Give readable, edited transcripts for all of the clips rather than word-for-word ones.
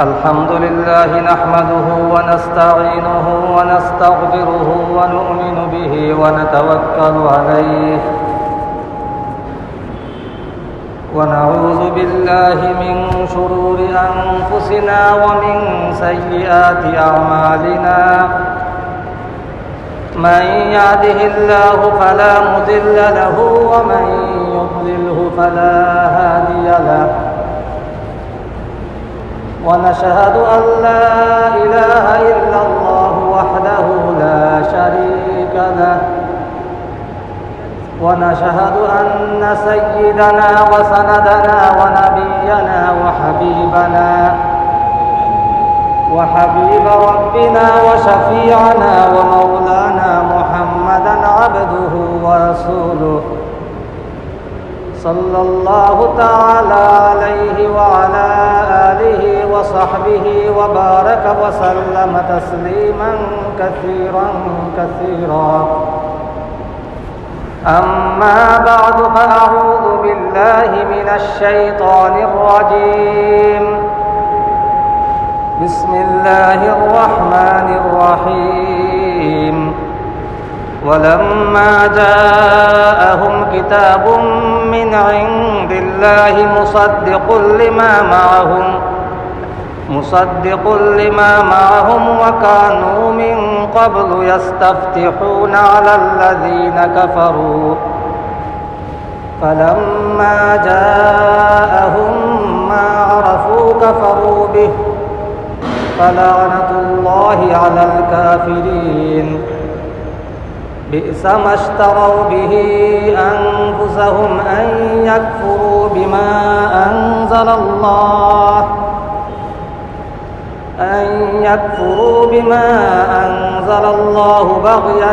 الحمد لله نحمده ونستعينه ونستغفره ونؤمن به ونتوكل عليه ونعوذ بالله من شرور أنفسنا ومن سيئات أعمالنا من يهده الله فلا مضل له ومن يضلله فلا هادي له ونشهد أن لا إله إلا الله وحده لا شريك له ونشهد أن سيدنا وسندنا ونبينا وحبيب ربنا وشفيعنا ومولانا محمدا عبده ورسوله صلى الله تعالى عليه وعلى آله وصحبه وبارك وسلم تسليما كثيرا كثيرا أما بعد فأعوذ بالله من الشيطان الرجيم بسم الله الرحمن الرحيم ولما جاءهم كتاب من عند الله مصدق لما معهم وكانوا من قبل يستفتحون على الذين كفروا فلما جاءهم ما عرفوا كفروا به فلعنة الله على الكافرين بئس ما اشتروا به أنفسهم أن يكفروا بما أنزل الله بغيا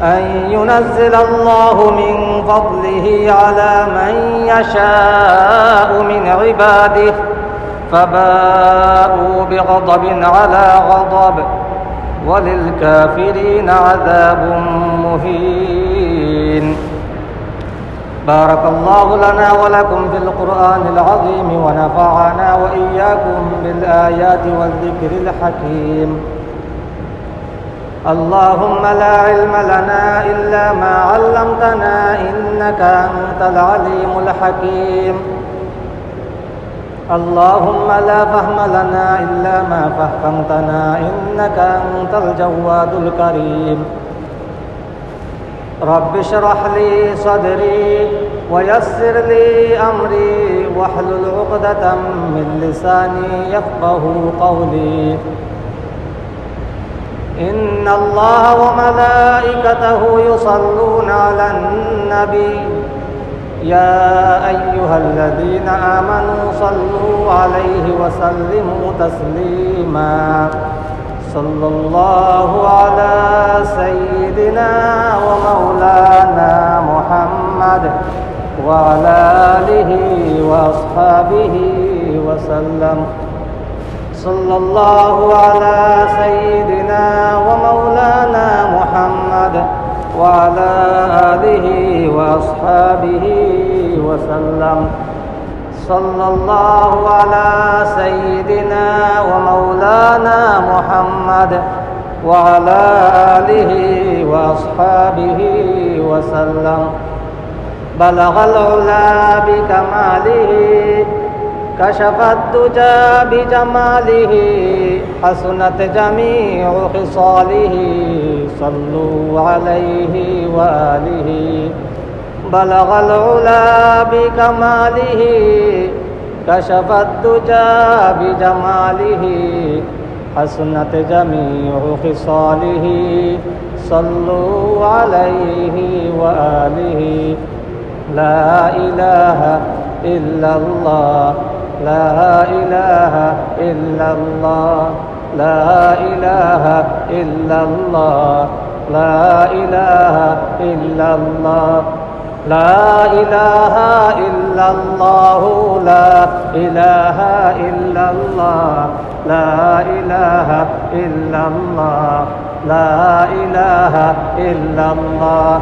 أن ينزل الله من فضله على من يشاء من عباده فباءوا بغضب على غضب وللكافرين عذاب مهين بارك الله لنا ولكم في القرآن العظيم ونفعنا وإياكم بالآيات والذكر الحكيم اللهم لا علم لنا إلا ما علمتنا إنك أنت العليم الحكيم اللهم لا فهم لنا إلا ما فهمتنا إنك أنت الجواد الكريم رب اشرح لي صدري ويسر لي أمري واحلل عقدة من لساني يفقه قولي إن الله وملائكته يصلون على النبي يا أيها الذين آمنوا صلوا عليه وسلموا تسليما صلى الله على سيدنا ومولانا محمد وعلى آله وأصحابه وسلم صلى الله على سيدنا ومولانا محمد وعلى آله وأصحابه وسلم صلى الله على سيدنا ومولانا محمد وعلى آله وأصحابه وسلم بلغ العلا بكماله كشف الدجى بجماله حسنت جميع خصاله صلوا عليه وآله بلغ العلا بكماله كشف الدجى بجماله حسنت جميع خصاله صلوا عليه وآله لا إله إلا الله لا إله إلا الله لا إله إلا الله لا إله إلا الله لا إله إلا الله لا إله إلا الله لا إله إلا الله لا إله إلا الله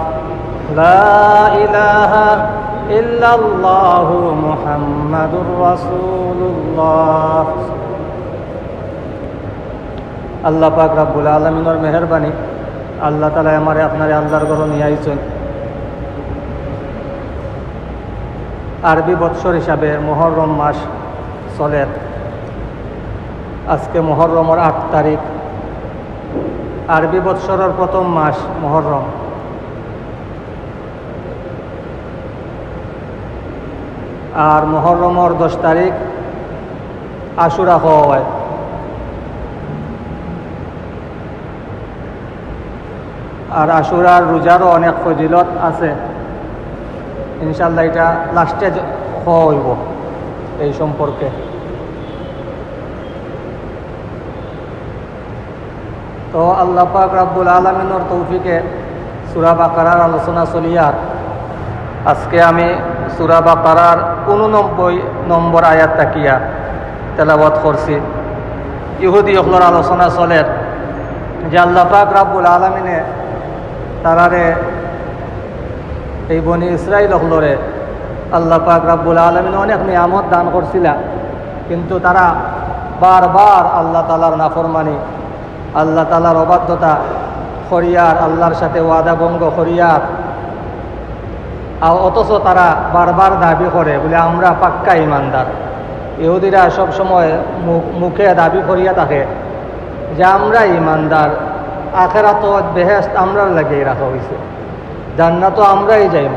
لا إله ইল্লাল্লাহু মুহাম্মাদুর রাসূলুল্লাহ। আল্লাহ পাক রব্বুল আলামিনের মেহেরবানি, আল্লাহ তাআলা আমারে আপনারে আল্লাহর ঘরে নিয়ে আইছেন। আরবি বৎসর হিসাবে মুহররম মাস চলে। আজকে মুহররমের 8 তারিখ, আরবি বৎসরের প্রথম মাস মুহররম। আর মুহররমের 10 তারিখ আশুরা খাওয়া হয়। আর আশুরার রোজারও অনেক ফজিলত আছে। ইনশাআল্লাহ এটা লাস্টে খাওয়া হইব এই সম্পর্কে। তো আল্লাহ পাক রব্বুল আলামিনের তৌফিকে সূরা বাকারার আলোচনা চলিয়ার আজকে আমি সূরা বাকারার 89 নম্বর আয়াত তাকিয়া তেলাওয়াত করছি। ইহুদি হলোর আলোচনা চলে যে আল্লাহ পাক রব্বুল আলামিনে তারারে এই বনি ইসরাইল হলরে আল্লাহ পাক রব্বুল আলামিন অনেক নিয়ামত দান করছিল, কিন্তু তারা বারবার আল্লাহ তাআলার নাফরমানি, আল্লাহ তাআলার অবাধ্যতা করিয়ার, আল্লাহর সাথে ওয়াদা ভঙ্গ করিয়ার। আর অথচ তারা বারবার দাবি করে বলে আমরা পাক্কা ইমানদার। ইহুদিরা সবসময় মুখে দাবি করিয়া থাকে যে আমরা ইমানদার, আখিরাত বেহেশত আমরা লাগিয়ে রাখা হয়েছে, জান্নাত আমরাই যাইব,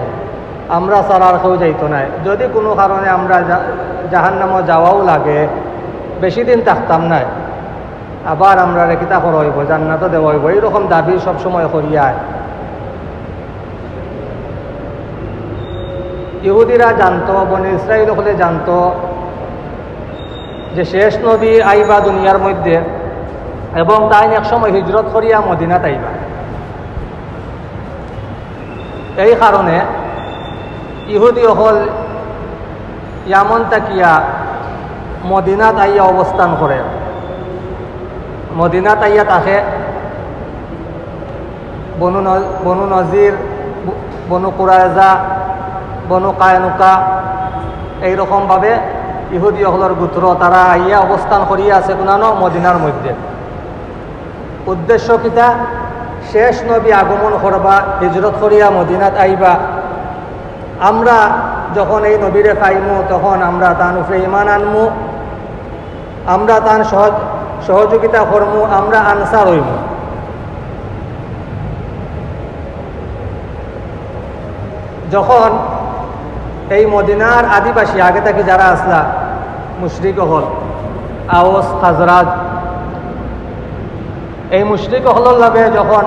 আমরা ছাড়া আর কেউ যাইতো নাই। যদি কোনো কারণে আমরা জাহান্নামে যাওয়াও লাগে, বেশি দিন থাকতাম নাই, আবার আমরা রেখিতা করা হইব, জান্নাত দেওয়া হইব, এইরকম দাবি সবসময় করিয়ায়। ইহুদিরা জানতো, বনি ইসরাইল হলে জানতো যে শেষ নবী আইবা দুনিয়ার মধ্যে, এবং তাই একসময় হিজরত করিয়া মদিনাত আইবা। এই কারণে ইহুদি হল ইয়ামন তাকিয়া মদিনাত আইয়া অবস্থান করে। মদিনাত আইয়া থাকে বনু নজির, বনু কুরায়জা, বনু কায়নুকা, এইরকমভাবে ইহুদি হলর গোত্র তারা আইয়া অবস্থান করিয়া আছে কোনানো মদিনার মধ্যে। উদ্দেশ্য কিতা? শেষ নবী আগমন করবা, হিজরত করিয়া মদিনাত আইবা। আমরা যখন এই নবীরে পাইমু তখন আমরা তার উপরে ইমান আনমু, আমরা তার সহযোগিতা করমু, আমরা আনসার হইমু। যখন এই মদিনার আদিবাসী আগে থেকে যারা আসলা মুশরিক হল, আওস খাজরাজ, এই মুশরিক হলর লাগে যখন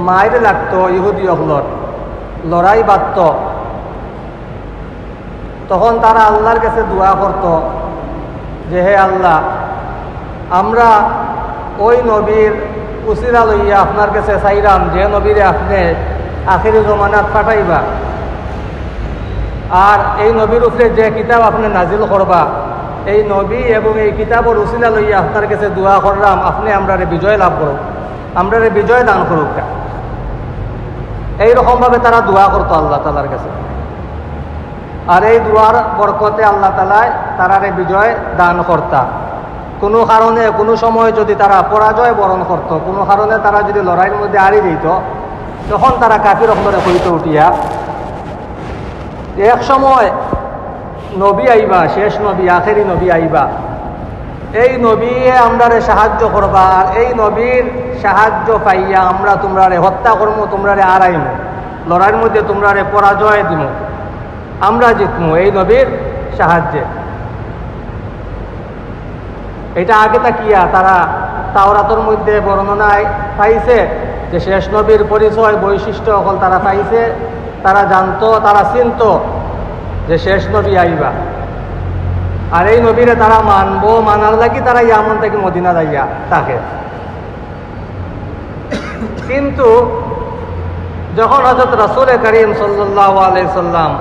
মায়ের লাগতো ইহুদি হলর, লড়াই বাঁধত, তখন তারা আল্লাহর কাছে দোয়া করত যে হে আল্লাহ, আমরা ওই নবীর উসিলা লইয়া আপনার কাছে চাইলাম যে নবীরে আপনি আখিরি জমানাত পাঠাইবা, আর এই নবীর উপরে যে কিতাব আপনি নাজিল করবা, এই নবী এবং এই কিতাবর উসিলা লইয়া আপনার কাছে দোয়া করলাম আপনি আমরা বিজয় লাভ করুক, আমরা বিজয় দান করুক। এইরকমভাবে তারা দোয়া করতো আল্লাহ তাআলার কাছে। আর এই দোয়ার বরকতে আল্লাহ তাআলা তারারে বিজয় দান করতা। কোনো কারণে কোনো সময় যদি তারা পরাজয় বরণ করত, কোনো কারণে তারা যদি লড়াইয়ের মধ্যে হারিয়ে দিত, তখন তারা কাফির অন্তরে হইতে উঠিয়া এক সময় নবী আইবা, শেষ নবী, আখেরি নবী আইবা, এই নবী আমরারে সাহায্য করবা, আর এই নবীর সাহায্য পাইয়া আমরা তোমরারে হত্যা করবো, তোমরারে আড়াইমু, লড়াইয়ের মধ্যে তোমরারে পরাজয় দিব, আমরা জিতমু এই নবীর সাহায্যে। এটা আগে তাকিয়া তারা তাওরাতের মধ্যে বর্ণনায় পাইছে যে শেষ নবীর পরিচয় বৈশিষ্ট্য সকল তারা পাইছে, তারা জানতো, তারা চিনত যে শেষ নবী আইবা, আর এই নবীরে তারা মানবো, মানার লাগি তারা ইয়ামন থেকে মদিনা যাইয়া থাকে। কিন্তু যখন হযরত রাসূল করিম সাল্লাল্লাহু আলাইহি সাল্লাম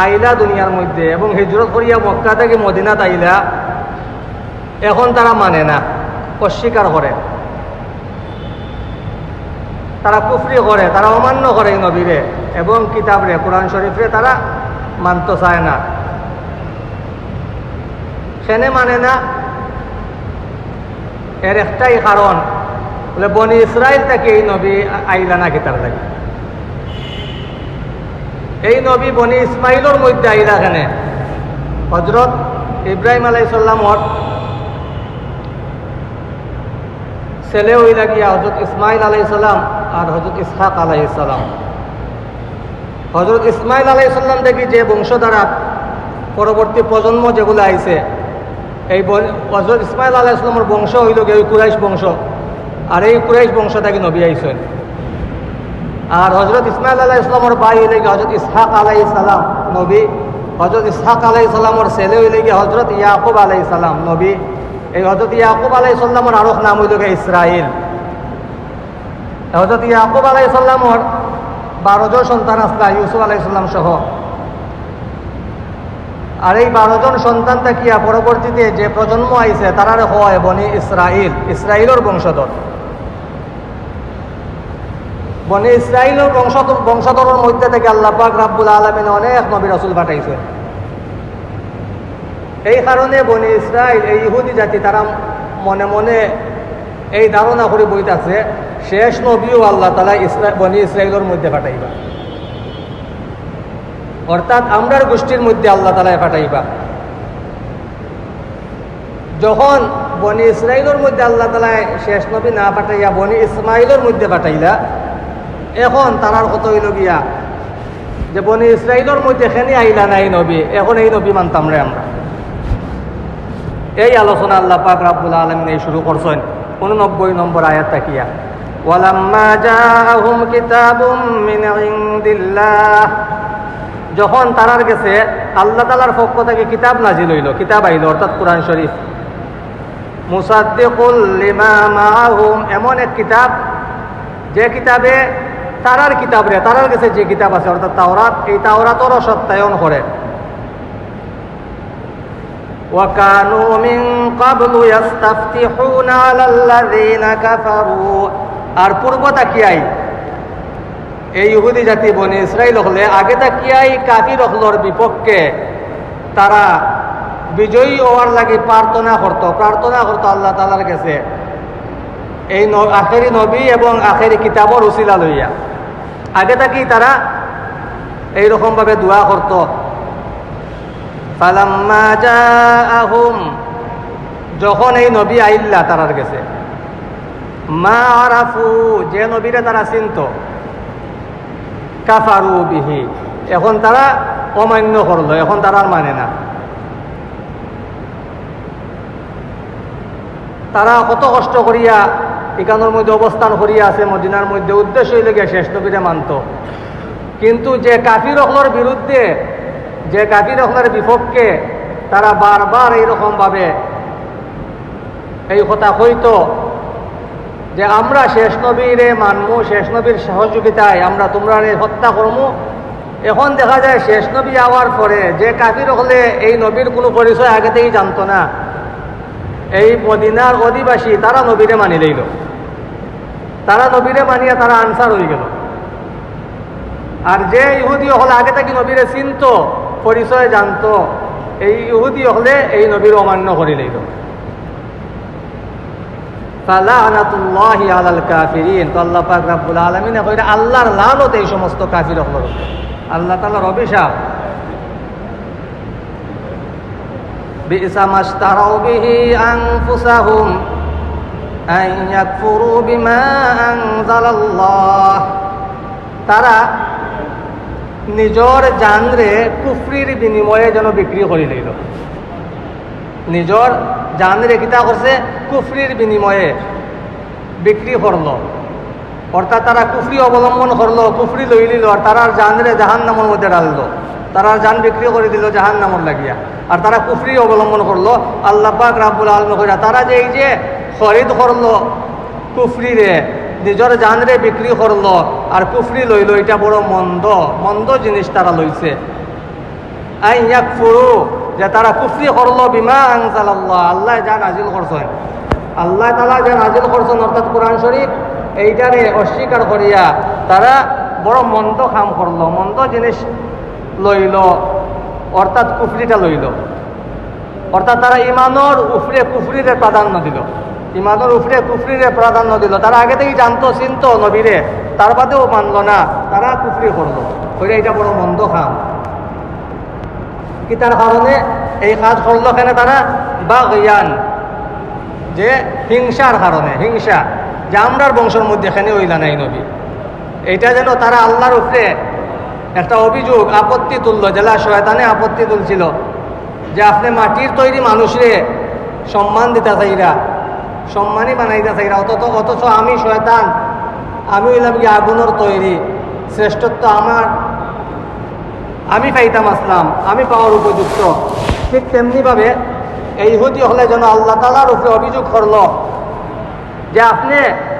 আইলা দুনিয়ার মধ্যে এবং হিজরত করিয়া মক্কা থেকে মদিনাত আইলা, এখন তারা মানে না, অস্বীকার করে, তারা কুফরি করে, তারা অমান্য করে নবীরে এবং কিতাবরে, কোরআন শরীফরে তারা মানতে চায় না, সেনে মানে না। এর একটাই কারণ বলে বনি ইসরায়েল থেকে এই নবী আইলা না কিতার লাগে। এই নবী বনি ইসমাইলের মধ্যে আইলা কেনে? হজরত ইব্রাহিম আলাইহিস সালামর ছেলে হইলা গিয়া হজরত ইসমাইল আলাইহিস সালাম আর হজরত ইসহাক আলাইহিস সালাম। হজরত ইসমাইল আলাইহিস সালাম থেকে যে বংশধারা পরবর্তী প্রজন্ম যেগুলো আইছে, এই হজরত ইসমাইল আলাইহিস সালামের বংশ হইল গিয়ে ওই কুরাইশ বংশ, আর এই কুরাইশ বংশ থেকে নবী আইছেন। আর হজরত ইসমাইল আলাইহিস সালামের ভাই হইলে গিয়ে হজরত ইসহাক আলাইহিস সালাম নবী। হজরত ইসহাক আলাইহিস সালামের ছেলে হইলে গিয়ে হজরত ইয়াকুব আলাইহিস সালাম নবী। এই হজরত ইয়াকুব আলাইহিস সালামের আরেক নাম হইল গিয়ে ইসরাইল। হজরত ইয়াকুব আলাইহিস সালামের 12 জন সন্তান আসলা, ইউসুফ আলাইহিস সালাম সহ। আর এই 12 জন সন্তান থাকিয়া পরবর্তীতে যে প্রজন্ম আইছে তারারে হয় বনি ইসরাইল, ইসরাইলের বংশধর। বনি ইসরাইলের বংশধরের মধ্যে থেকে আল্লাহ পাক রাব্বুল আলামিন অনেক নবী রাসূল পাঠাইছেন। এই কারণে বনি ইসরাইল, এই ইহুদি জাতি, তারা মনে মনে এই ধারণা করে বইতাছে শেষ নবীও আল্লাহ তাআলা বনি ইসরাইলের মধ্যে পাঠাইবা, অর্থাৎ আমরার গোষ্ঠীর মধ্যে আল্লাহ তাআলা পাঠাইবা। যখন বনি ইসরাইলের মধ্যে আল্লাহ তাআলা শেষ নবী না পাঠাইয়া বনি ইসমাইলের মধ্যে পাঠাইলা, এখন তারার কত হইল গিয়া যে বনি ইসরাইলের মধ্যে এখানে আইলা না এই নবী, এখন এই নবী মানতাম রে আমরা। এই আলোচনা আল্লাহ পাক রাব্বুল আলামিন এই শুরু করছেন 89 নম্বর আয়াত তাকিয়া। ওয়ালাম্মা জাআহুম কিতাবুম মিন ইনদিল্লাহ, যখন তারার কাছে আল্লাহ তাআলার পক্ষ থেকে কিতাব নাজিল হইল, কিতাব আইল অর্থাৎ কোরআন শরীফ। মুসাদ্দিকুল লিমা মাআহুম, এমন এক কিতাব যে কিতাবে তারার কিতাব রে, তারার কাছে যে কিতাব আছে অর্থাৎ তাওরাত, এই তাওরাতেরও সত্যায়ন করে। وَكَانُوا مِنْ قَبْلُ يَسْتَفْتِحُونَ عَلَى الَّذِينَ كَفَرُوا, আর পূর্ব তাকিয়াই এই ইহুদি জাতি বনি ইসরাইল হলে আগে তাকিয়াই কাফির হলর বিপক্ষে তারা বিজয়ী হওয়ার লাগে প্রার্থনা করতো আল্লাহ তাআলার কাছে এই আখেরি নবী এবং আখেরি কিতাবর উসিলা লইয়া। আগে থাকি তারা এইরকম ভাবে দোয়া করত। ফালাম্মা জাআহুম, যখন এই নবী আইল্লা তারার কাছে, মা আরাফু, যে নবীরে তারা চিনত, কাফারু বিহি, এখন তারা অমান্য করলো, এখন তারা আর মানে না। তারা কত কষ্ট করিয়া এখানোর মধ্যে অবস্থান করিয়া আছে মদিনার মধ্যে, উদ্দেশ্য হইলে গিয়ে শেষ নবীরে মানত। কিন্তু যে কাফির হকলের বিরুদ্ধে, যে কাফির হকলের বিপক্ষে তারা বারবার এইরকম ভাবে এই কথা কইতো যে আমরা শেষ নবীরে মানমু, শেষ নবীর সহযোগিতায় আমরা তোমরা হত্যা করমু। এখন দেখা যায় শেষ নবী আওয়ার পরে যে কাফির হলে এই নবীর কোনো পরিচয় আগে থেকেই জানতো না, এই মদিনার অধিবাসী তারা নবীরে মানি লইল, তারা নবীরে মানিয়া তারা আনসার হয়ে গেল। আর যে ইহুদি হলে আগে থেকে নবীরে চিনত, পরিচয় জানতো, এই ইহুদি হলে এই নবীর অমান্য করে লইল। ফালানাতুল্লাহি আলাল কাফিরিন, তো আল্লাহ পাক রব্বুল আলামিন কইরা আল্লাহর লানত এই সমস্ত কাফির হলোর উপর, আল্লাহ তাআলার অভিশাপ। বিসা মাশতারাউ বিহি আনফুসাহুম আন ইয়াকফুরু বিমা আনজালাল্লাহ, তারা নিজর জানরে কুফরির বিনিময়ে যেন বিক্রি করে লইল। নিজর জানরে কিতা করছে, কুফরির বিনিময়ে বিক্রি করল, অর্থাৎ তারা কুফরি অবলম্বন করলো, কুফরি লই লিল, আর তারার জানরে জাহান্নামের মধ্যে ডাললো, তারার জান বিক্রি করে দিল জাহান্নামের লাগিয়া। আর তারা কুফরি অবলম্বন করলো। আল্লাহ পাক রাব্বুল আলামিন কইরা তারা যে এই যে খরিদ করলো কুফরিরে, নিজের জানরে বিক্রি করলো আর কুফরি লইল, এটা বড় মন্দ জিনিস তারা লইছে। আই ইয়াকফুরু, যে তারা কুফরি করলো বিমা আনজালাল্লাহ, আল্লাহ যা নাজিল করছেন, আল্লাহ তাআলা যা নাজিল করছেন অর্থাৎ কোরআন শরীফ, এইটারে অস্বীকার করিয়া তারা বড় মন্দ কাম করলো, মন্দ জিনিস লইল, অর্থাৎ কুফরিটা লইল, অর্থাৎ তারা ইমানোর উপরে কুফরিরে প্রাধান্য দিল, ইমানোর উপরে কুফরিরে প্রাধান্য দিল। তারা আগে থেকেই জানতো চিনতো নবীরে, তার বাদেও মানল না, তারা কুফরি করলো। ওইটা এটা বড় মন্দ খাম। কি তার কারণে এই কাজ করলো কেন তারা? বা জ্ঞান, যে হিংসার কারণে, হিংসা যে আমরার বংশের মধ্যে এখানে হইলা নাই নবী, এইটা যেন তারা আল্লাহর উপরে একটা অভিযোগ আপত্তি তুললো, জেলা শয়তানে আপত্তি তুলছিল যে আপনি মাটির তৈরি মানুষরে সম্মান দিতে চাইরা, সম্মানই বানাইতে চাইরা, অথচ আমি শয়তান, আমি হইলাম কি আগুনের তৈরি, শ্রেষ্ঠত্ব আমার, আমি পাইতাম আসলাম, আমি পাওয়ার উপযুক্ত। ঠিক তেমনিভাবে এই ইহুদি হলে যেন আল্লাহ তাআলার উপরে অভিযোগ করল যে আপনি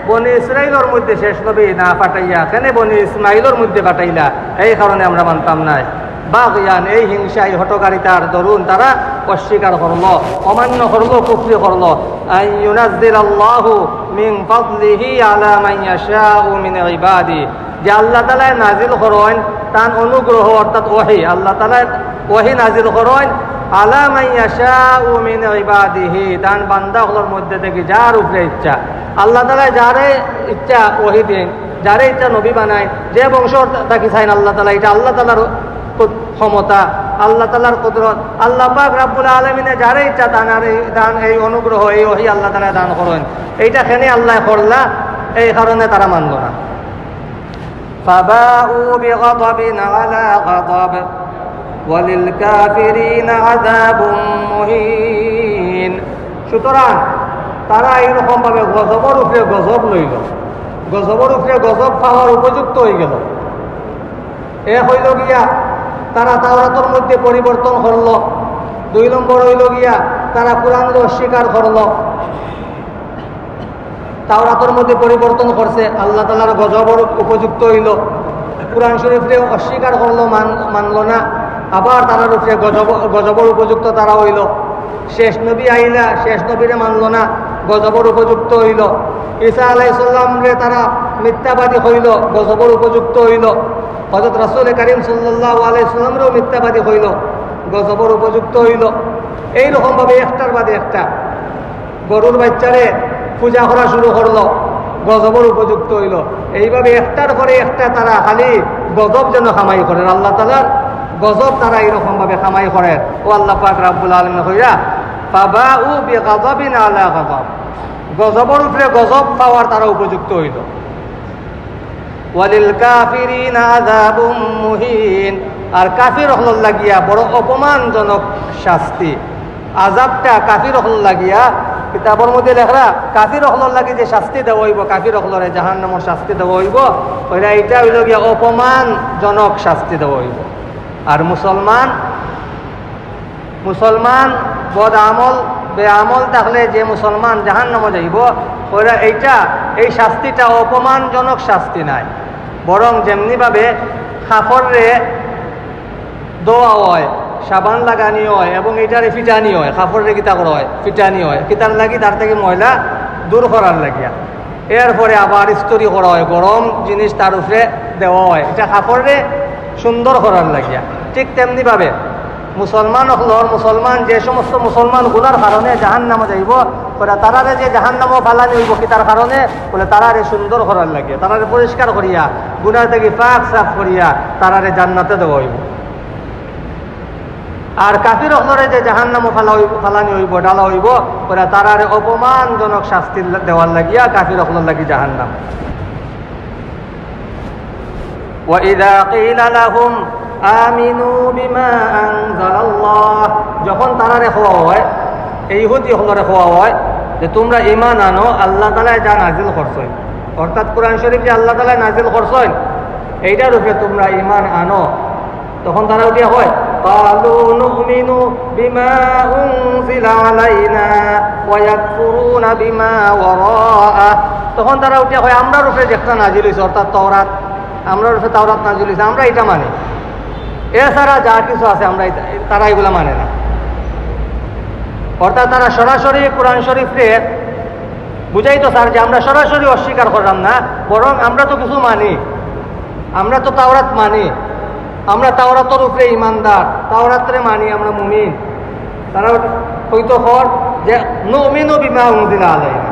বনি ইসরাইলের মধ্যে শেষ নবী না পাঠাইয়া কেন বনি ইসমাইলের মধ্যে পাঠাইলা, এই কারণে আমরা মানতাম নাই। বা জ্ঞান, এই হিংসা, এই হটকারিতার দরুন তারা অস্বীকার করলো, অমান্য করলো, কুফরি করলো। আইয়ুনাজ্জিলাল্লাহু মিন ফাদলিহি আলা মান ইয়াশাউ মিন ইবাদি, যে আল্লাহ তাআলা নাজিল করেন তার অনুগ্রহ অর্থাৎ ওহী, আল্লাহ তাআলা ওহী নাজিল করেন আলা মান ইয়াশাউ মিন ইবাদিহি, তার বান্দাগুলোর মধ্যে থেকে যার উপরে ইচ্ছা। আল্লাহ তাআলা যারে ইচ্ছা ওহী দেন, যারে ইচ্ছা নবী বানায়, যে বংশ তাকে চাইন আল্লাহ তাআলা, এটা আল্লাহ তাআলার ক্ষমতা, আল্লাহ তাআলার কুদরত। আল্লাহ পাক রব্বুল আলামিনে যারে ইচ্ছা দান এই অনুগ্রহ, এই ওহী আল্লাহ তাআলা দান করেন। এইটা কেন আল্লাহ করলা, এই কারণে তারা মানল না। فباءوا بغضب على غضب وللكافرين عذاب مهين। সুতরাং তারা এইরকম ভাবে গজবের উপরে গজব লইল, গজবের উপরে গজব পাওয়ার উপযুক্ত হয়ে গেল। এ হইল গিয়া তারা তাওরাতের মধ্যে পরিবর্তন করল। 2 নম্বর হইল গিয়া তারা কোরআনকে অস্বীকার করল, তাওরাতের মধ্যে পরিবর্তন করছে, আল্লাহ তাআলার গজবের উপযুক্ত হইল। কোরআন শরীফে অস্বীকার করলো, মানল না, আবার তারার উপরে গজবের উপযুক্ত তারা হইল। শেষ নবী আইলা, শেষ নবীরে মানল না, গজবের উপযুক্ত হইল। ঈসা আলাইহিস সালামরে তারা মিথ্যাবাদী হইল, গজবের উপযুক্ত হইল। হযরত রাসূল কারীম সাল্লাল্লাহু আলাইহি সাল্লামরেও মিথ্যাবাদী হইল, গজবের উপযুক্ত হইল। এইরকম ভাবে একটার বাদে একটা গরুর বাচ্চারে পূজা করা শুরু করলো, গজবের উপযুক্ত হইল। এইভাবে একটার পরে একটা তারা খালি গজব যেন কামাই করেন, আল্লাহ তাআলার গজব তারা এইরকম ভাবে কামাই করেন। ও আল্লাহ পাক রব্বুল আলামিন কইরা ফাবাউ বিগাযাবিন আলা গাযাব, গজবের উপরে গজব পাওয়ার তারা উপযুক্ত হইল। ওয়ালিল কাফিরিনা আযাবুম মুহিন, আর কাফির হল লাগিয়া বড় অপমানজনক শাস্তি। আযাবটা কাফির হল লাগিয়া, কিতাবের মধ্যে লেখরা কাফির হলর লাগে যে শাস্তি দেওয়া হইব, কাফির হলরে জাহান্নামের শাস্তি দেওয়া হইব, ওইটা এইটা হইল গিয়া অপমানজনক শাস্তি দেওয়া হইব। আর মুসলমান বদ আমল বেআমল থাকলে যে মুসলমান জাহান্নামে যাইব, ওইটা এই শাস্তিটা অপমানজনক শাস্তি নাই, বরং যেমনিভাবে কাফরে দোয়া হয়, সাবান লাগানি হয় এবং এটারে ফিটানি হয়, কাপড়ের কিতা করা হয়, ফিটানি হয়, কিতার লাগি তার থেকে ময়লা দূর করার লাগিয়া। এরপরে আবার ইস্ত্রি করা হয়, গরম জিনিস তার উপরে দেওয়া হয়, এটা কাপড়ে সুন্দর করার লাগিয়া। ঠিক তেমনিভাবে মুসলমান যে সমস্ত মুসলমান গুলার কারণে জাহান্নামে যাইব, ওরা তারারে যে জাহান্নামও ফালানি হইব কিতার কারণে, বলে তারারে সুন্দর করার লাগিয়া, তারারে পরিষ্কার করিয়া, গুনার থেকে পাক সাফ করিয়া তারারে জান্নাতে দেওয়া হইব। আর কাফির হলরে যে জাহান্নামে ফালানি হইব, ডালা হইব, ওরা তারারে অপমানজনক শাস্তি দেওয়ার লাগিয়া কাফির হলর লাগি জাহান্নাম। وَإِذَا قِيلَ لَهُمْ آمِنُوا بِمَا أَنزَلَ اللَّهُ, যখন তারারে হওয়া হয়, এই ইহুদি হলরে হওয়া হয় যে তোমরা ঈমান আনো আল্লাহ তাআলা যা নাজিল করছেন, অর্থাৎ কোরআন শরীফ যে আল্লাহ তাআলা নাজিল করছেন এইটার উপরে তোমরা ঈমান আনো, তখন তারা উঠিয়া হয় قالوا نؤمن بما أنزل علينا ويكفرون بما وراءه, তখন তারা উঠিয়া হয় আমরার উপরে যেটা নাজিল হয়েছে অর্থাৎ তাওরাত, আমরার উপরে তাওরাত নাজিল হয়েছে, আমরা এটা মানি, এছাড়া যা কিছু আছে আমরা তারা এগুলা মানে না। অর্থাৎ তারা সরাসরি কোরআন শরীফে বুঝাইতো স্যার যে আমরা সরাসরি অস্বীকার করলাম না, বরং আমরা তো কিছু মানি, আমরা তো তাওরাত মানি, আমরা তাওরাতের উপরে ইমানদার, তাওরাতরে মানি, আমরা মুমিন। তারা হয়তো হর যে নুমিনু বিমা উনজিলা আলাইনা,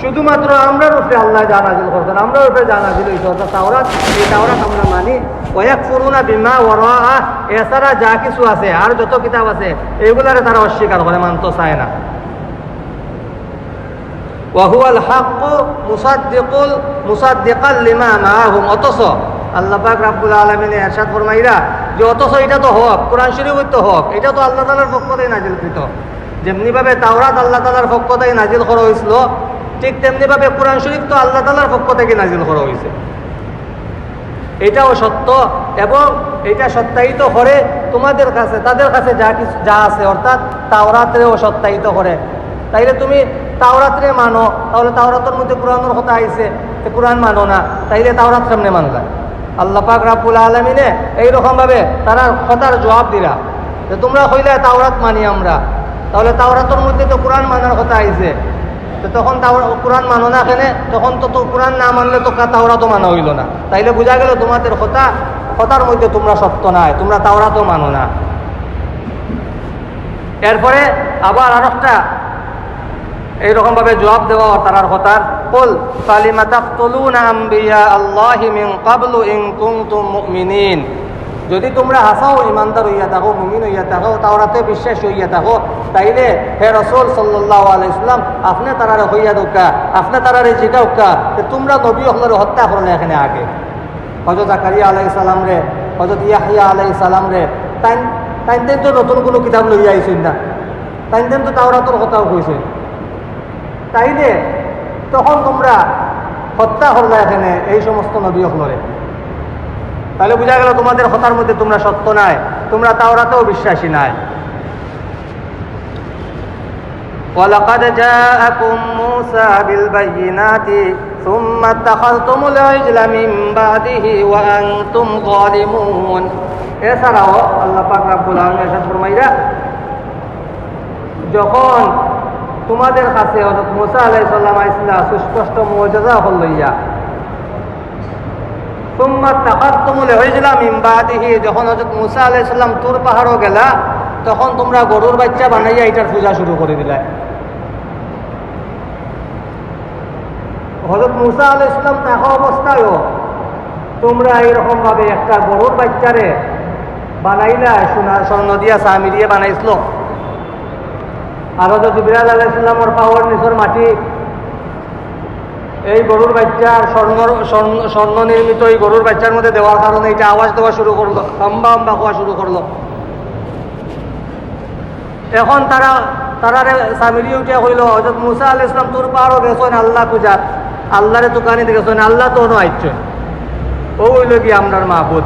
শুধুমাত্র আমরার উপরে আল্লাহ যা নাযিল করছেন আমরার উপরে যা নাযিল হইছে অর্থাৎ তাওরাত, এই তাওরাত আমরা মানি। ওয়ায়াকফুরুনা বিমা ওয়ারাআ, এছাড়া যা কিছু আছে আর যত কিতাব আছে এগুলারে তারা অস্বীকার করে, মানতে চায় না। ওয়াহুয়াল হাক্কু মুসাদ্দিকাল লিমা মাআহুম, অথচ আল্লাহ পাক রব্বুল আলামিন ইরশাদ ফরমাইরা যে অথচ এটা তো হক, কোরআন শরীফ তো হক, এটা তো আল্লাহ তাআলার পক্ষ থেকে নাযিলকৃত। যেমনিভাবে তাওরাত আল্লাহ তাআলার পক্ষ থেকে নাযিল করা হয়েছিল, ঠিক তেমনিভাবে কোরআন শরীফ তো আল্লাহ তাআলার পক্ষ থেকে নাযিল করা হয়েছে। এটাও সত্য এবং এটা সত্যায়িত করে তোমাদের কাছে, তাদের কাছে যা কিছু যা আছে, অর্থাৎ তাওরাতেও সত্যায়িত করে। তাইলে তুমি তাওরাতরে মানো, তাহলে তাওরাতের মধ্যে কোরআনের কথা আইছে, কোরআন মানো না, তাইলে তাওরাত সামনে মানলা। আল্লাহ পাক রব্বুল আলামিনে এইরকমভাবে তারা কথার জবাব দিলা যে তোমরা কইলে তাওরাত মানি আমরা, তাহলে তাওরাতের মধ্যে তো কোরআন মানার কথা আইছে, তো তখন কোরআন মানো না কেন? তখন তো কোরআন না মানলে তো তাওরাতও মানা হইল না। তাইলে বোঝা গেল তোমাদের কথার মধ্যে তোমরা সত্য নাই, তোমরা তাওরাতও মানো না। এরপরে আবার আরেকটা এইরকম ভাবে জবাব দেওয়া তারার কথার, কুল ফালিমা তাকতুলুনা আম্বিয়া আল্লাহি মিন ক্বাবলু ইন কুনতুম মুমিনিন, যদি তোমরা হাসাও ইমানদার হইয়া থাকো, মুমিন হইয়া থাকো, তাওরাতে বিশ্বাস হইয়া থাকো, তাইলে হে রাসূল সাল্লাল্লাহু আলাইহি সাল্লাম আপনি তারারে হইয়া দোকা, আপনি তারারে জিগাওকা যে তোমরা নবী হলরে হত্যা করলে এখানে আগে। হযরত জাকারিয়া আলাইহিস সালাম রে, হযরত ইয়াহইয়া আলাইহিস সালাম রে তাইন তো নতুন কোনো কিতাব লইয়া আইছেন না, তাইন তো তাওরাতের কথাও কইছেন, তাইলে তখন তোমরা হত্যা করলে এখানে এই সমস্ত নবী হলরে। তাহলে বোঝা গেল তোমাদের কথার মধ্যে তোমরা সত্য নাই, তোমরা তাওরাতেও বিশ্বাসী নাই। ওয়ালাকাদ জাআকুম মূসা বিল বায়িনাতি সুম্মা ইত্তাখাযতুমুল ইজলা মিন বাদিহি ওয়া আনতুম যালিমুন। এছাড়াও আল্লাহ পাক রব্বুল আলামিন ইরশাদ ফরমাইরা, যখন তোমাদের কাছে হযরত মূসা আলাইহিস সালাম আইছিলা সুস্পষ্ট মুজিজা হল লইয়া, সুম্মা ইত্তাখাযতুমুল ইজলা মিন বাদিহি, যখন হযরত মূসা আলাইহিস সালাম তুর পাহাড়ও গেলা, তখন তোমরা গরুর বাচ্চা বানাইয়া এটার পূজা শুরু করে দিলা। হযরত মূসা আলাইহিস সালাম থাকা অবস্থায়ও তোমরা এইরকম ভাবে একটা গরুর বাচ্চারে বানাইলা, সোনা স্বর্ণ দিয়া চামি দিয়ে বানাইছিল। আর হযরত জিবরাইল আলাইহিস সালামের পাওয়ার নিচের মাটি এই গরুর বাচ্চার স্বর্ণ নির্মিত এই গরুর বাচ্চার মধ্যে দেওয়ার কারণে এটা আওয়াজ দেওয়া শুরু করলো, আম্বা আম্বা হওয়া শুরু করলো। এখন তারারে সামিরি উঠে হইল, হযরত মূসা আলাইহিস সালাম তোর পাহাড়ও গেছেন আল্লাহ পূজা, আল্লাহরে দোকানে গেছেন, আল্লাহ তো আইছেন, ও হইল কি আমরার মাহবুদ।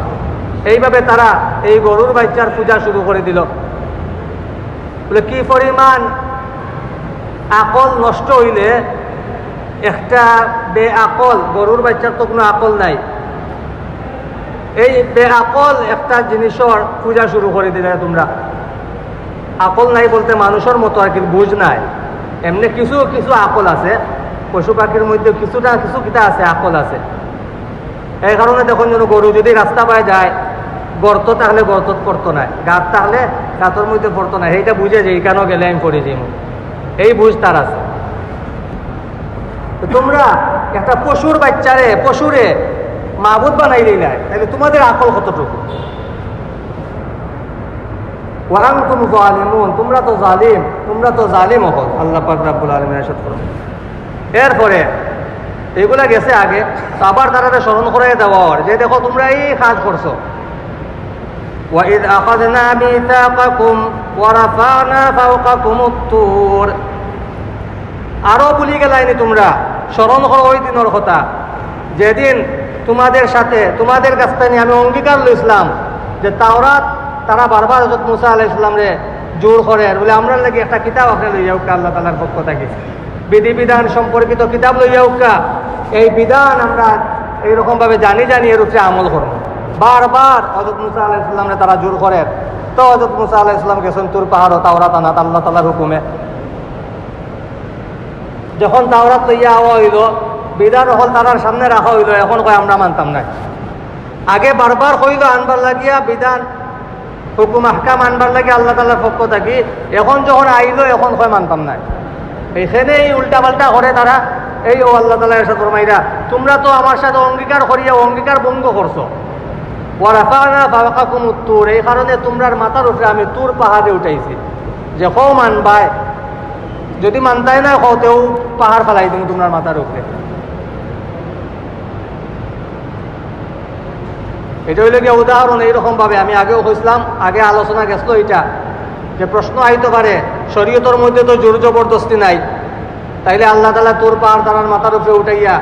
এইভাবে তারা এই গরুর বাচ্চার পূজা শুরু করে দিল। বলে কি পরিমাণ আকল নষ্ট হইলে একটা বেআকল, গরুর বাচ্চার তো কোনো আকল নাই, এই বেআকল একটা জিনিসের পূজা শুরু করে দিলে তোমরা। আকল নাই বলতে মানুষের মতো আর কি, বুঝ নাই, এমনি কিছু কিছু আকল আছে, পশু পাখির মধ্যে কিছু কিতা আছে, আকল আছে। এই কারণে দেখুন যেন গরু যদি রাস্তা পায় যায়, গর্ত তাহলে গর্ত পড়তো না, গাছ তাহলে গাছের মধ্যে পড়তো না, এইটা বুঝে যে এইখানেও গেলে আমি পড়ে যাই, এই বুঝ তার আছে। তোমরা একটা পশুর বাচ্চারে পশুরে মাহবুদ বানাই দিলাই, তাহলে তোমাদের আকল কতটুকু? ওয়ারানতুম যালিমুন, তোমরা তো জালিম, তোমরা তো জালিম হল। আল্লাহ পাক রব্বুল আলামিন ইরশাদ করেন। এরপরে এগুলা গেছে আগে, আবার তারা স্মরণ করে দেওয়া যে দেখো তোমরা এই কাজ করছো। وَإِذْ أَخَذْنَا مِيثَاقَكُمْ وَرَفَعْنَا فَوْقَكُمُ الطُّورَ, আরো বলি গেলাইনি তোমরা, স্মরণ করো ওই দিনের কথা যেদিন তোমাদের সাথে তোমাদের কাছ থেকে আমি অঙ্গীকার লইছিলাম যে তাওরাত, তারা বারবার হযরত মূসা আলাইহিস সালামরে জোর করে বলে আমরা লাগি একটা কিতাব আপনি লইয়া উকা, আল্লাহ তাআলার পক্ষ থেকে বিধিবিধান সম্পর্কিত কিতাব লইয়া উকা, এই বিধান আমরা এইরকম ভাবে জানি এর উপরে আমল করব। বারবার হযরত মূসা আলাইহিস সালামরে তারা জোর করে, তো হযরত মূসা আলাইহিস সালাম গেছেন তুর পাহাড়, তাওরাত আনাত আল্লাহ তাআলার হুকুমে। যখন তাওরাত লইয়া আওয়া হইল, বিধান হল তারার সামনে রাখা হইল, এখন কয় আমরা মানতাম না, আগে বারবার হইল আনবার লাগিয়া বিধান হুকুম আহকাম আনবার লাগে আল্লাহ তাআলার পক্ষ থাকি, এখন যখন আইলো এখন হয় মানতাম না। এইখানে এই উল্টা পাল্টা করে তারা। এই ও আল্লাহ তাআলা এরশাদ ফরমাইরা, তোমরা তো আমার সাথে অঙ্গীকার করিয়া অঙ্গীকার ভঙ্গ করছো। ওয়া রাফা'না ফাওকাকুমুত তুর, এই কারণে তোমরার মাথার উপরে আমি তুর পাহাড়ে উঠাইছি, যে কও মানবাই, যদি মানতাই না কওতেও পাহাড় ফেলাই দিম তোমরার মাথার উপরে। এটা হইলে গিয়ে উদাহরণ। এইরকম ভাবে আমি আগেও কইছিলাম, আগে আলোচনা গেছিল এটা, যে প্রশ্ন আইতে পারে শরীয়তের মধ্যে তো জোর জবরদস্তি নাই, তাইলে আল্লাহ তাআলা তোর পাহাড় তারার মাথার উপরে উঠাইয়া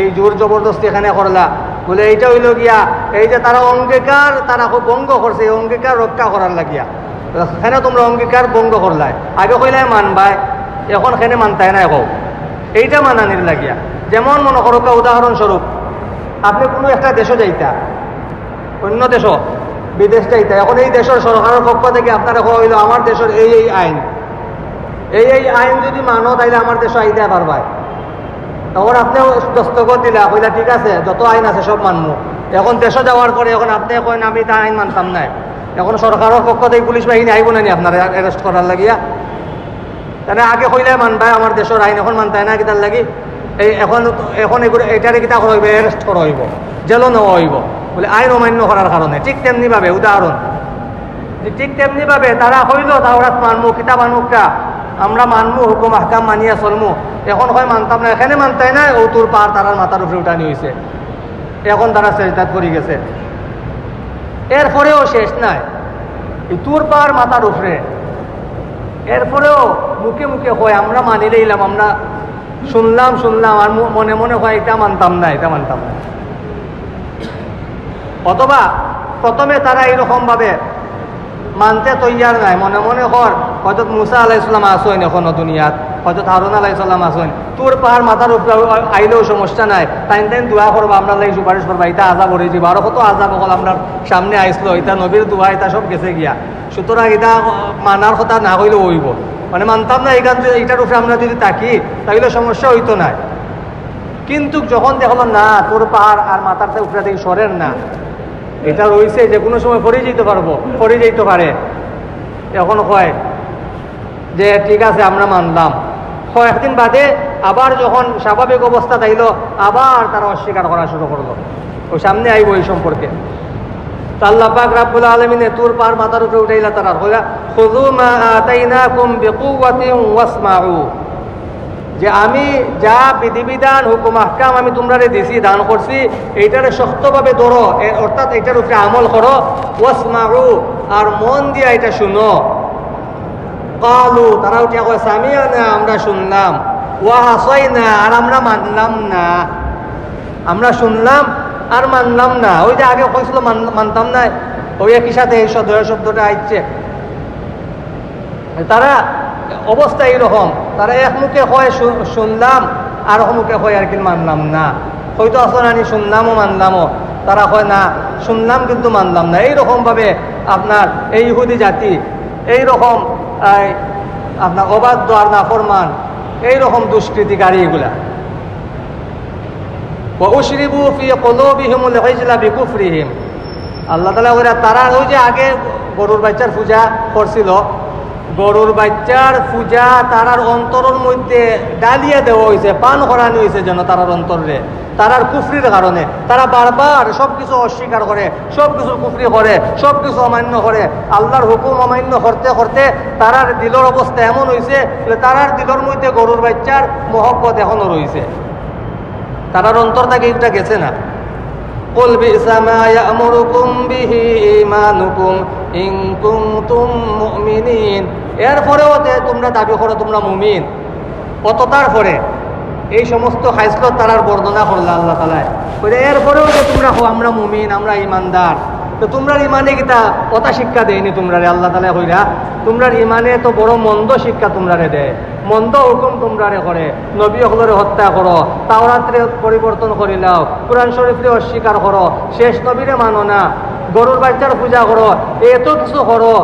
এই জোর জবরদস্তি এখানে করলা। বলে এইটা হইল গিয়া এই যে তারা অঙ্গীকার তারা খুব ভঙ্গ করছে, এই অঙ্গীকার রক্ষা করার লাগিয়া এখানে তোমরা অঙ্গীকার ভঙ্গ করলাই। আগে কইলাই মানবাই, এখন এখানে মানতাই না কও, এইটা মানানির লাগিয়া। যেমন মনে করো উদাহরণস্বরূপ, আপনি কোনো একটা দেশে যাইতা, অন্য দেশ বিদেশ যাইতা, এখন এই দেশের সরকারের পক্ষ থেকে আপনারা হইল আমার দেশের এই আইন, এই আইন যদি মানো তাইলে আমার দেশে আইতে পারবাই। তখন আপনি দস্তখত দিলা, কইলা ঠিক আছে যত আইন আছে সব মানবো। এখন দেশে যাওয়ার পরে এখন আপনি কইন আমি তা আইন মানতাম না, এখন সরকারের পক্ষ থেকে পুলিশ বাহিনী আইব না নি আপনার অ্যারেস্ট করার লাগিয়া? তাহলে আগে কইলে মানবাই আমার দেশের আইন, এখন মানতাই না কিতার লাগি? এই এখন এগুলো এটারে কিতা করা হইব, অ্যারেস্ট করা হইব, জেলও নেওয়া হইব, বলে আইন অমান্য করার কারণে। ঠিক তেমনি ভাবে উদাহরণ, ঠিক তেমনি ভাবে তারা হইল তাওরাত মানমু, কিতাব আনুকা আমরা মানমু, হুকুম আহকাম মানিয়া চলমু। এখন হয় মানতাম না, এখানে মানতাই না, ও তোর পাহাড় তারার মাথার উপরে উঠানি হয়েছে, এখন তারা সেজদাত করে গেছে। এরপরেও শেষ নাই, এই তোর পাহাড় মাথার উপরে, এরপরেও মুখে মুখে হয় আমরা মানি লইলাম, আমরা শুনলাম, আর মনে মনে হয় এটা মানতাম না। অথবা প্রথমে তারা এইরকম ভাবে মানতে তৈয়ার নাই, মনে মনে কর হযরত মুসা আলাইহিস সালাম আসেন এখনো দুনিয়াত, হযরত হারুন আলাইহিস সালাম আসেন, তোর পাহাড় মাথার উপরে আইলেও সমস্যা নাই, তাই দোয়া করবা, আমরা লাগি সুপারিশ করবা, এটা আযাব হয়ে যাবে। আরো কত আযাব হল আমরা সামনে আইসলো, এটা নবীর দোয়া, এটা সব গেছে গিয়া। সুতরাং এটা মানার কথা না হইলেও হইব, মানে মানতাম না এইখান থেকে, এইটার উপরে আমরা যদি থাকি তাহলে সমস্যা হইতো না। কিন্তু যখন দেখলো না তোর পাহাড় আর মাথার উপরে থেকে সরেন না, এটা রয়েছে যে কোনো সময় পড়ে যেতে পারে, এখন কয় যে ঠিক আছে আমরা মানলাম। কয়েকদিন বাদে আবার যখন স্বাভাবিক অবস্থা তাইল, আবার তারা অস্বীকার করা শুরু করলো। ওই সামনে আইব এই সম্পর্কে। আল্লাহ পাক রব্বুল আলামিন তোর পাহাড় মাথার উপরে উঠাইলা, তারা কইলা খুযু মা আতাইনাকুম বিকুওয়াতিন ওয়াসমাউ, যে আমি যা বিধিবিধান হুকুম আহকাম আমি তোমরারে দিছি, দান করছি, এইটারে শক্তভাবে ধরো, অর্থাৎ এটার উপরে আমল করো। ওয়াসমাউ, আর মন দিয়া এটা শুনো। ক্বালু, তারা উঠিয়া কয় সামিআনা, আমরা শুনলাম। ওয়া আসাইনা, আর আমরা মানলাম না। আমরা শুনলাম আর মানলাম না। ওই যে আগে কইছিল মানতাম না, ওই একই সাথে এই শব্দটা আইছে। তারা অবস্থা এইরকম, তারা এক মুখে হয় শুনলাম, আর মুখে হয় আর কি মানলাম না। হয়তো আসলে আমি শুনলামও মানলামও, তারা হয় না শুনলাম কিন্তু মানলাম না। এইরকম ভাবে আপনার এই ইহুদি জাতি এইরকম আপনার অবাধ্য আর নাফরমান, এইরকম দুষ্কৃতিকারী এগুলা। وأشربوا في قلوبهم العجل بكفرهم, আল্লাহ তাআলা ওরা তারা ওই যে আগে গরুর বাচ্চার পূজা করছিল, গরুর বাচ্চার পূজা তারার অন্তরের মধ্যে ডালিয়ে দেওয়া হয়েছে, পান করানো হয়েছে যেন তারার অন্তরে, তারার কুফরির কারণে। তারা বারবার সবকিছু অস্বীকার করে, সবকিছু কুফরি করে, সবকিছু অমান্য করে, আল্লাহর হুকুম অমান্য করতে করতে তারার দিলের অবস্থা এমন হয়েছে, তারার দিলের মধ্যে গরুর বাচ্চার মহব্বত এখনো রয়েছে, তারার অন্তর থেকে এটা গেছে না। কুল বিসা মা ইয়ামুরুকুম বিহি ঈমানুকুম ইন কুনতুম মুমিনিন, এরপরেও তোমরা দাবি করো তোমরা মুমিন, অতটার পরে এই সমস্ত খাইসলত তারার বর্ণনা করলো আল্লাহ তাআলা। এরপরেও যে তোমরা আমরা মুমিন, আমরা ইমানদার, তো তোমরা ইমানে কিতা কথা শিক্ষা দেয়নি তোমরারে আল্লাহ তাআলা কইরা, তোমরার ইমানে তো বড় মন্দ শিক্ষা তোমরারে দেয়, মন্দ হুকুম তোমরারে করে, নবী হলরে হত্যা করো, তাওরাতরে পরিবর্তন করিলাও, কুরআন শরীফরে অস্বীকার করো, শেষ নবীরে মানো না, গরুর বাচ্চার পূজা করো, এত কিছু করো,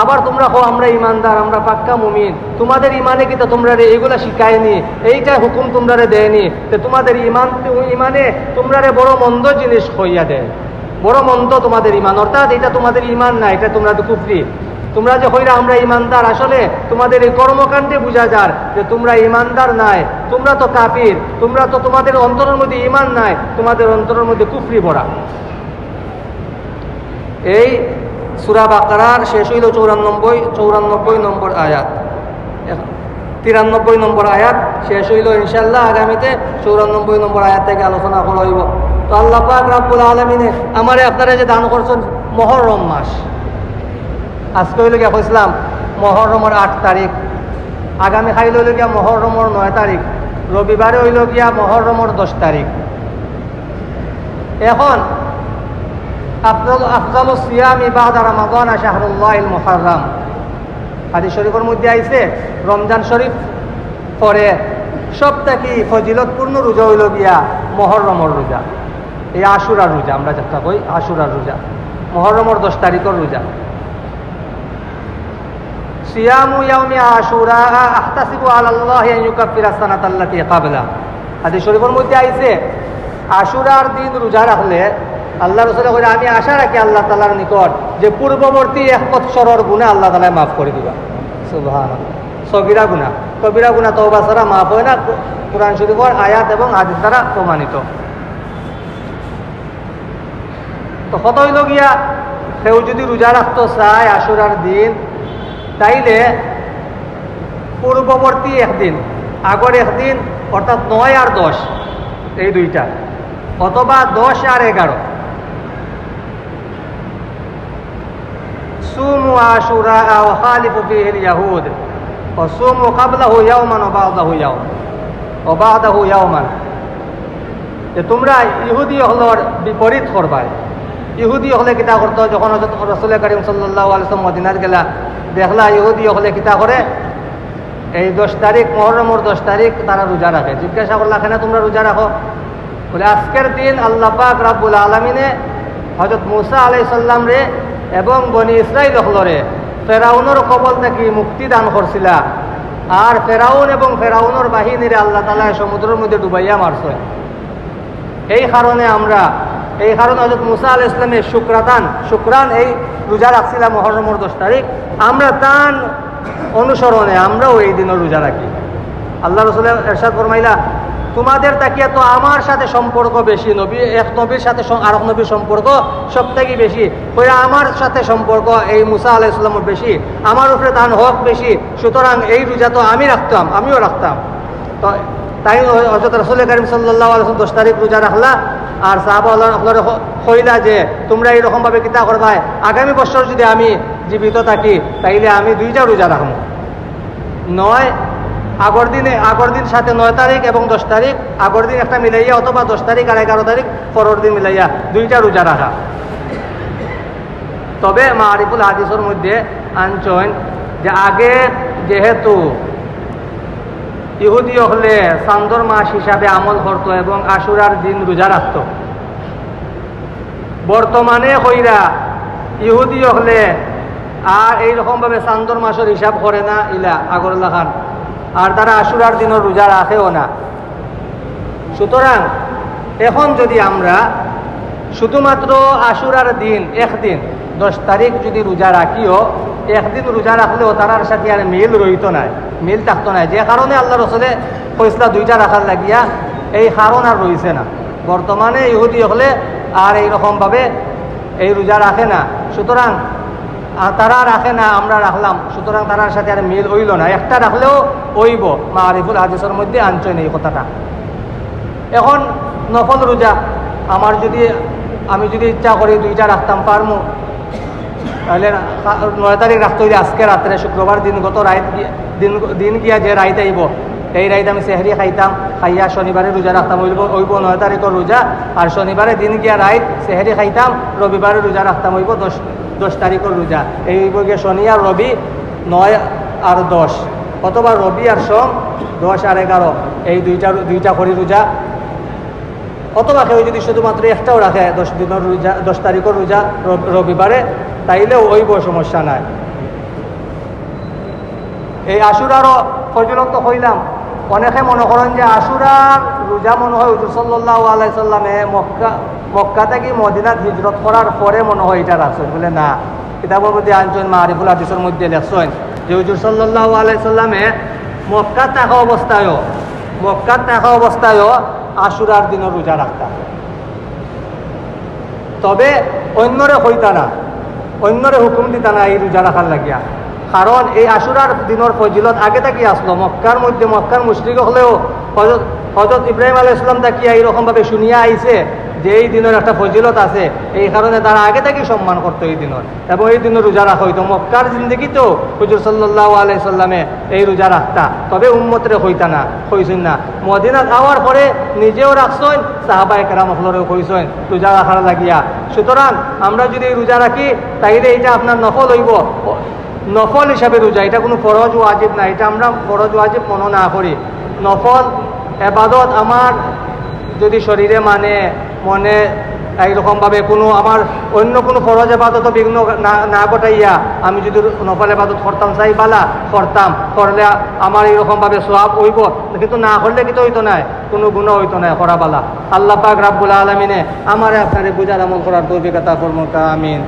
আবার তোমরা আমরা ইমানদার, আমরা পাক্কা মুমিন। তোমাদের ইমানে কিতা তোমরারে এগুলা শিখায়নি, এইটা হুকুম তোমরারে দেয়নি, তো তোমাদের ইমানে তোমরারে বড় মন্দ জিনিস হইয়া দেয়। বড় মন্দ তোমাদের ইমান, অর্থাৎ এটা তোমাদের ইমান না, এটা তোমরা তো কুফরি। তোমরা যে হইরা আমরা ইমানদার, আসলে তোমাদের এই কর্মকাণ্ডে বোঝা যায় যে তোমরা ইমানদার নাই, তোমরা তো কাফির, তোমরা তো তোমাদের অন্তরের মধ্যে ইমান নাই, তোমাদের অন্তরের মধ্যে কুফরি ভরা। এই সূরা বাকারার শেষ হইল 94 নম্বর আয়াত, 93 নম্বর আয়াত শেষ হইল। ইনশাআল্লাহ আগামীতে 94 নম্বর আয়াত থেকে আলোচনা করা হইব। তো আল্লাহ পাক রব্বুল আলামিনে আমারে আপনারা যে দান করছেন মুহররম মাস, আজকে হইল গিয়া কইছিলাম মুহররমের 8 তারিখ, আগামী খাইল হইল গিয়া মুহররমের 9 তারিখ, রবিবারে হইল গিয়া মুহররমের 10 তারিখ। এখন আফজালুস সিয়ামি বাদা রমাদান শাহরুল্লাহিল মুহাররম, হাদিস শরীফের মধ্যে আইছে রমজান শরীফ পরে সবথেকে ফজিলতপূর্ণ রোজা হইল গিয়া মুহররমের রোজা, এই আশুরার রোজা, আমরা যেটা কই আশুরার রোজা, মুহররমের 10 তারিখের রোজা। সিয়ামু ইয়াউমি আশুরা আহতাসিবু আলাল্লাহি আন ইউকাফিরা সানাতাল্লাতী ক্বাবলা, হাদিস শরীফের মধ্যে আইছে আশুরার দিন রোজা রাখলে আল্লাহ রাসূল কইরা আমি আশা রাখি আল্লাহ তাআলার নিকট যে পূর্ববর্তী 1 বৎসরের গুনাহ আল্লাহ তাআলা মাফ করে দিবা। সুবহানাল্লাহ। সগীরা গুনাহ, কবিরা গুনাহ তওবা ছাড়া মাফ হয় না, কোরআন শরীফের আয়াত এবং হাদিস দ্বারা প্রমাণিত। তো কত হইল গিয়া কেউ যদি রোজা রাখতে চায় আশুরার দিন, তাইলে পূর্ববর্তী একদিন, আগর একদিন অর্থাৎ 9 আর 10 এই দুইটা, অথবা 10 আর 11। সুমু আশুরা ওয়া খালিফু ফীহিল ইয়াহুদ ওয়া সুমু ক্বাবলাহু ইয়াওমান ওয়া বা'দাহু ইয়াওমান। যে তোমরা ইহুদি হলর বিপরীত করবা। ইহুদি হলে কিতা করতো, যখন রাসূল কারীম সাল্লাল্লাহু আলাইহি ওয়াসাল্লাম মদিনাত গেলা, দেখলা ইহুদি হলে কিতা করে, এই 10 তারিখ মুহররমের 10 তারিখ তারা রোজা রাখে। জিজ্ঞাসা করলা কেন তোমরা রোজা রাখো? বলে আজকের দিন আল্লাহ পাক রব্বুল আলামিনে হযরত মূসা আলাইহিস সালাম রে এবং বনি ইসরাইল হলরে ফেরাউনের কবল থেকে মুক্তি দান করছিলা, আর ফেরাউন এবং ফেরাউনের বাহিনীরে আল্লাহ তাআলা সমুদ্রের মধ্যে ডুবাইয়া মারছে। এই কারণে হযরত মূসা আলাইহিস সালামের শুকরান এই রোজা রাখছিলাম মুহররমের 10 তারিখ, আমরা তান অনুসরণে আমরাও এই দিনের রোজা রাখি। আল্লাহ রাসূল ইরশাদ ফরমাইলা, তোমাদের তাকিয়া তো আমার সাথে সম্পর্ক বেশি, এক নবীর সাথে আরেক নবীর সম্পর্ক সবথেকে বেশি, কইরা আমার সাথে সম্পর্ক এই মূসা আলাইহিস সালামের বেশি, আমার উপরে তার হক বেশি, সুতরাং এই রোজা তো আমিও রাখতাম। তো তাই হযরত রাসূল কারীম সাল্লাল্লাহু আলাইহি ওয়াসাল্লাম 10 তারিখ রোজা রাখলা, আর সাহাবারা কইলা যে তোমরা এইরকম ভাবে কিতা করবা, আগামী বছর যদি আমি জীবিত থাকি তাইলে আমি 2টা রোজা রাখবো, আগর দিন সাথে 9 তারিখ এবং 10 তারিখ, আগর দিন একটা মিলাইয়া, অথবা 10 তারিখ আর 11 তারিখ পরের দিন মিলাইয়া 2টা রোজা রাখা। তবে মারিফুল হাদিসের মধ্যে আনছেন যে আগে যেহেতু ইহুদি হলে চান্দর মাস হিসাবে আমল করতো এবং আশুরার দিন রোজা রাখত, বর্তমানে কইরা ইহুদি হলে আর এইরকম ভাবে চান্দর মাসের হিসাব করে না ইলা আগরুল্লাহ খান, আর তারা আশুরার দিনের রোজা রাখেও না। সুতরাং এখন যদি আমরা শুধুমাত্র আশুরার দিন একদিন 10 তারিখ যদি রোজা রাখিও, একদিন রোজা রাখলেও তারার সাথে আর মিল থাকতো না, যে কারণে আল্লাহ রাসূলে কইসলা 2টা রাখার লাগিয়া, এই কারণ আর রইছে না। বর্তমানে ইহুদি হলে আর এইরকমভাবে এই রোজা রাখে না, সুতরাং তারা রাখে না, আমরা রাখলাম, সুতরাং তারার সাথে আর মিল হইল না। একটা রাখলেও হইব, মারিফুল হাদিসের মধ্যে আনছেন এই কথাটা। এখন নফল রোজা আমি যদি ইচ্ছা করি 2টা রাখতাম পারমু, তাহলে 9 তারিখ রাখতে হইলে আজকে রাত্রে, শুক্রবার দিন গত দিন গিয়া যে রাইত আইব, এই রাইত আমি সেহরি খাইয়া শনিবারে রোজা রাখতাম, হইব 9 তারিখের রোজা, আর শনিবারে দিন গিয়া রাইত সেহরি খাইতাম, রবিবারে রোজা রাখতাম, হইব 10 তারিখের রোজা। এই হইব গিয়ে শনি আর রবি 9 আর 10, অথবা রবি আর সোম 10 আর 11, এই দুইটা করি রোজা। অথবা কেউ যদি শুধুমাত্র একটাও রাখে 10 দিনের রোজা, 10 তারিখের রোজা রবিবারে, তাইলেও হইব, সমস্যা নাই। এই আশুরারও ফজিলত তো হইলাম, অনেকে মনে করেন যে আশুরার রোজা মনে হয় হুজুর সাল্লাল্লাহু আলাইহি সাল্লামে মক্কা থেকে মদিনাত হিজরত করার পরে মনে হয় এটা রাখছেন বলে না। কিতাবের মধ্যে আনছেন মারিফুল হাদিসের মধ্যে লেখছেন যে হুজুর সাল্লাল্লাহু আলাইহি সাল্লামে মক্কাত থাকা অবস্থায়ও আশুরার দিনও রোজা রাখতাম। তবে অন্যরে হইতা না, অন্যরে হুকুম দিতা না এই রোজা রাখার লাগিয়া। কারণ এই আশুরার দিনের ফজিলত আগে থেকে আসলো মক্কার মধ্যে। মক্কার মুশরিক হলেও হযরত ইব্রাহিম আলাইহিস সালাম তাকিয়া এইরকমভাবে শুনিয়া আইছে যে এই দিনের একটা ফজিলত আছে, এই কারণে তারা আগে থেকেই সম্মান করতো এই দিনের, এবং এই দিনে রোজা রাখা হইতো। মক্কার জিন্দগিতেও হুজুর সাল্লাল্লাহু আলাইহি সাল্লামে এই রোজা রাখতা, তবে উম্মতরে হইতা না, হইছেন না। মদিনা যাওয়ার পরে নিজেও রাখছেন, সাহাবায়ে কেরাম হলরেও হইছেন রোজা রাখার লাগিয়া। সুতরাং আমরা যদি রোজা রাখি তাইলে এটা আপনার নফল হইব, নফল হিসাবে রোজা, এটা কোনো ফরজ ওয়াজিব না। এটা আমরা ফরজ ওয়াজিব মনে না করি। নফল এবাদত আমার যদি শরীরে মনে এইরকমভাবে কোনো আমার অন্য কোনো ফরজ এবাদত বিঘ্ন না ঘটাইয়া আমি যদি নফল এবাদত করতাম চাই বালা করতাম, করলে আমার এইরকমভাবে সওয়াব হইব, কিন্তু না করলে কিন্তু হইতো না, কোনো গুনাহ হইতো না করা বালা। আল্লাহ পাক রাব্বুল আলামিনে আমারে আপনারে বুঝার আমল করার তৌফিক আতা ফরমাক। আমিন।